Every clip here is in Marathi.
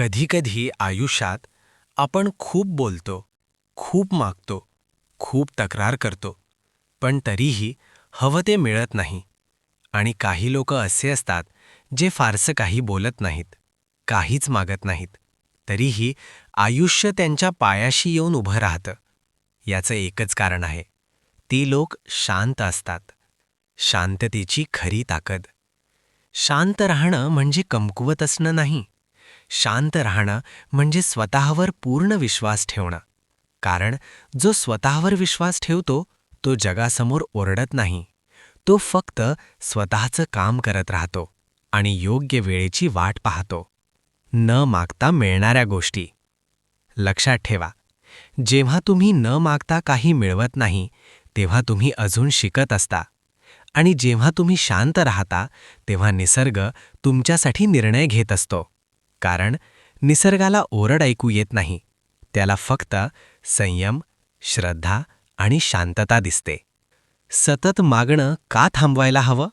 कधीकधी आयुष्यात आपण खूप बोलतो, खूप मागतो, खूप तक्रार करतो, पण तरीही हवं ते मिळत नाही. आणि काही लोक असे असतात जे फारसं काही बोलत नाहीत, काहीच मागत नाहीत, तरीही आयुष्य त्यांच्या पायाशी येऊन उभं राहतं. याचं एकच कारण आहे, ती लोक शांत असतात. शांततेची खरी ताकद. शांत राहणं म्हणजे कमकुवत असणं नाही. शांत राहणं म्हणजे स्वतःवर पूर्ण विश्वास ठेवणं. कारण जो स्वतःवर विश्वास ठेवतो तो जगासमोर ओरडत नाही. तो फक्त स्वतःचं काम करत राहतो आणि योग्य वेळेची वाट पाहतो. न मागता मिळणाऱ्या गोष्टी. लक्षात ठेवा, जेव्हा तुम्ही न मागता काही मिळवत नाही तेव्हा तुम्ही अजून शिकत असता. आणि जेव्हा तुम्ही शांत राहता तेव्हा निसर्ग तुमच्यासाठी निर्णय घेत असतो. कारण निसर्गाला ओरड ऐकू येत नाही, त्याला फक्त संयम, श्रद्धा आणि शांतता दिसते. सतत मागणं का थांबवायला हवं?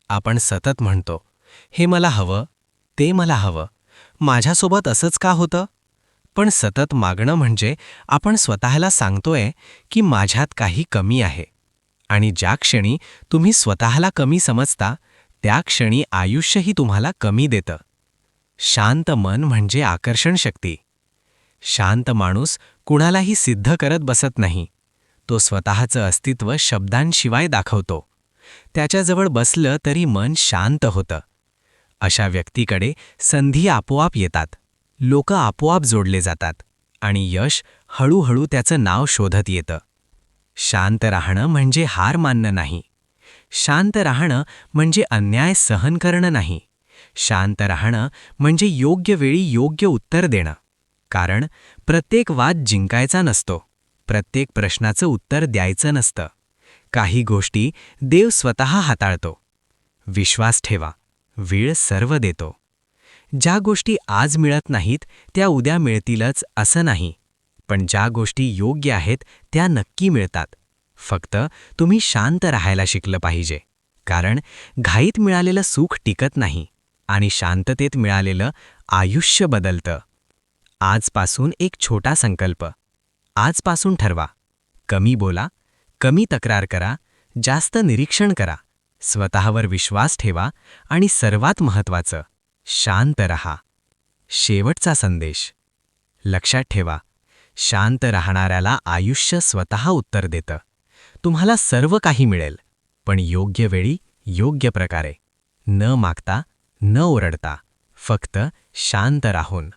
आपण सतत म्हणतो, हे मला हवं, ते मला हवं, माझ्यासोबत असंच का होतं? पण सतत मागणं म्हणजे आपण स्वतःला सांगतोय की माझ्यात काही कमी आहे. आणि ज्या क्षणी तुम्ही स्वतःला कमी समजता त्या क्षणी आयुष्यही तुम्हाला कमी देतं. शांत मन म्हणजे आकर्षण शक्ती. शांत माणूस कुणालाही सिद्ध करत बसत नाही. तो स्वतःचं अस्तित्व शब्दांशिवाय दाखवतो. त्याच्याजवळ बसलं तरी मन शांत होतं. अशा व्यक्तीकडे संधी आपोआप येतात, लोक आपोआप जोडले जातात आणि यश हळूहळू त्याचं नाव शोधत येतं. शांत राहणं म्हणजे हार मानणं नाही. शांत राहणं म्हणजे अन्याय सहन करणं नाही. शांत राहणं म्हणजे योग्य वेळी योग्य उत्तर देणं. कारण प्रत्येक वाद जिंकायचा नसतो, प्रत्येक प्रश्नाचं उत्तर द्यायचं नसतं. काही गोष्टी देव स्वतः हाताळतो. विश्वास ठेवा, वेळ सर्व देतो. ज्या गोष्टी आज मिळत नाहीत त्या उद्या मिळतीलच असं नाही, पण ज्या गोष्टी योग्य आहेत त्या नक्की मिळतात. फक्त तुम्ही शांत राहायला शिकलं पाहिजे. कारण घाईत मिळालेलं सुख टिकत नाही आणि शांततेत मिळालेलं आयुष्य बदलतं. आजपासून एक छोटा संकल्प. आजपासून ठरवा, कमी बोला, कमी तक्रार करा, जास्त निरीक्षण करा, स्वतःवर विश्वास ठेवा आणि सर्वात महत्त्वाचं, शांत रहा. शेवटचा संदेश. लक्षात ठेवा, शांत राहणाऱ्याला आयुष्य स्वतः उत्तर देतं. तुम्हाला सर्व काही मिळेल, पण योग्य वेळी योग्य प्रकारे, न मागता, न ओरडता, फक्त शांत राहून.